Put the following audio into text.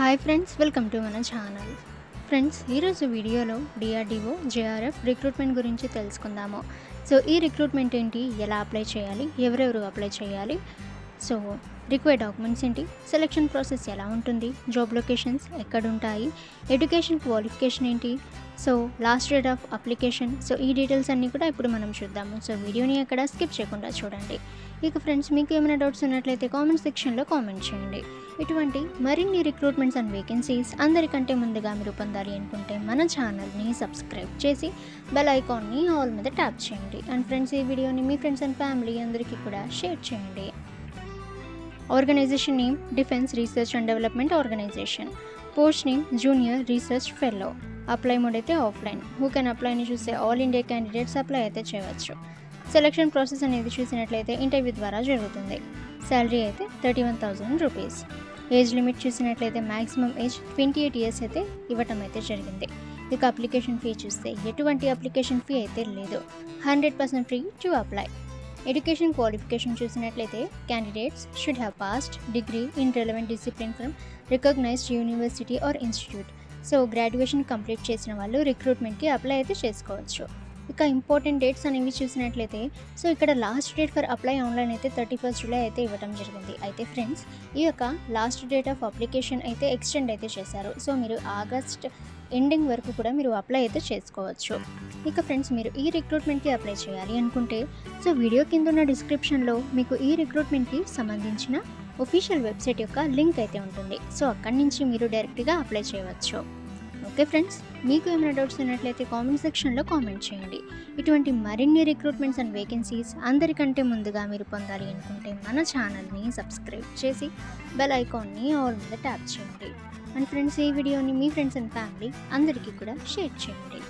Hi friends, welcome to మన channel. Friends, ఈరోజు వీడియోలో డిఆర్డిఓ జేఆర్ఎఫ్ రిక్రూట్మెంట్ గురించి తెలుసుకుందాము. సో ఈ రిక్రూట్మెంట్ ఏంటి, ఎలా అప్లై చేయాలి, ఎవరెవరు అప్లై చేయాలి, సో రిక్వైర్డ్ డాక్యుమెంట్స్ ఏంటి, సెలక్షన్ ప్రాసెస్ ఎలా ఉంటుంది, జాబ్ లొకేషన్స్ ఎక్కడుంటాయి, ఎడ్యుకేషన్ క్వాలిఫికేషన్ ఏంటి, so last date of application, so ఈ డీటెయిల్స్ అన్నీ కూడా ఇప్పుడు మనం చూద్దాము. సో వీడియోని ఎక్కడ స్కిప్ చేయకుండా చూడండి. ఇక ఫ్రెండ్స్, మీకు ఏమైనా డౌట్స్ ఉన్నట్లయితే కామెంట్ సెక్షన్లో కామెంట్ చేయండి. ఇటువంటి మరిన్ని రిక్రూట్మెంట్స్ అండ్ వేకెన్సీస్ అందరికంటే ముందుగా మీరు పొందాలి అనుకుంటే మన ఛానల్ని సబ్స్క్రైబ్ చేసి బెల్ ఐకాన్ని ఆల్ మీద ట్యాప్ చేయండి. అండ్ ఫ్రెండ్స్, ఈ వీడియోని మీ ఫ్రెండ్స్ అండ్ ఫ్యామిలీ అందరికీ కూడా షేర్ చేయండి. Organisation name defence research and development organisation. Post name junior research fellow. Apply mode అయితే ఆఫ్లైన్. హూ కెన్ అప్లై అని చూస్తే ఆల్ ఇండియా క్యాండిడేట్స్ అప్లై అయితే చేయవచ్చు. సెలక్షన్ ప్రాసెస్ అనేది చూసినట్లయితే ఇంటర్వ్యూ ద్వారా జరుగుతుంది. శాలరీ అయితే 31,000 రూపీస్. ఏజ్ లిమిట్ చూసినట్లయితే మ్యాక్సిమం ఏజ్ 28 ఇయర్స్ అయితే ఇవ్వటం అయితే జరిగింది. ఇక అప్లికేషన్ ఫీ చూస్తే ఎటువంటి అప్లికేషన్ ఫీ అయితే లేదు. 100% free to apply. Education qualification చూసినట్లయితే candidates should have passed degree in relevant discipline from recognised university or institute. So graduation complete చేసిన వాళ్ళు రిక్రూట్మెంట్కి అప్లై అయితే చేసుకోవచ్చు. ఇక ఇంపార్టెంట్ డేట్స్ అనేవి చూసినట్లయితే సో ఇక్కడ last date for apply online అయితే 31 జూలై అయితే ఇవ్వడం జరిగింది. అయితే ఫ్రెండ్స్, ఈ యొక్క లాస్ట్ డేట్ ఆఫ్ అప్లికేషన్ అయితే ఎక్స్టెండ్ అయితే చేశారు. సో మీరు ఆగస్ట్ ఎండింగ్ వరకు కూడా మీరు అప్లై అయితే చేసుకోవచ్చు. ఇక ఫ్రెండ్స్, మీరు ఈ రిక్రూట్మెంట్కి అప్లై చేయాలి అనుకుంటే సో వీడియో కింద ఉన్న డిస్క్రిప్షన్లో మీకు ఈ రిక్రూట్మెంట్కి సంబంధించిన ఒఫీషియల్ వెబ్సైట్ యొక్క లింక్ అయితే ఉంటుంది. సో అక్కడి నుంచి మీరు డైరెక్ట్గా అప్లై చేయవచ్చు. ఓకే ఫ్రెండ్స్, మీకు ఏమైనా డౌట్స్ ఉన్నట్లయితే కామెంట్ సెక్షన్లో కామెంట్ చేయండి. ఇటువంటి మరిన్ని రిక్రూట్మెంట్స్ అండ్ వేకెన్సీస్ అందరికంటే ముందుగా మీరు పొందాలి అనుకుంటే మన ఛానల్ని సబ్స్క్రైబ్ చేసి బెల్ ఐకాన్ని ఆల్ మీద ట్యాప్ చేయండి. అండ్ ఫ్రెండ్స్, ఈ వీడియోని మీ ఫ్రెండ్స్ అండ్ ఫ్యామిలీ అందరికీ కూడా షేర్ చేయండి.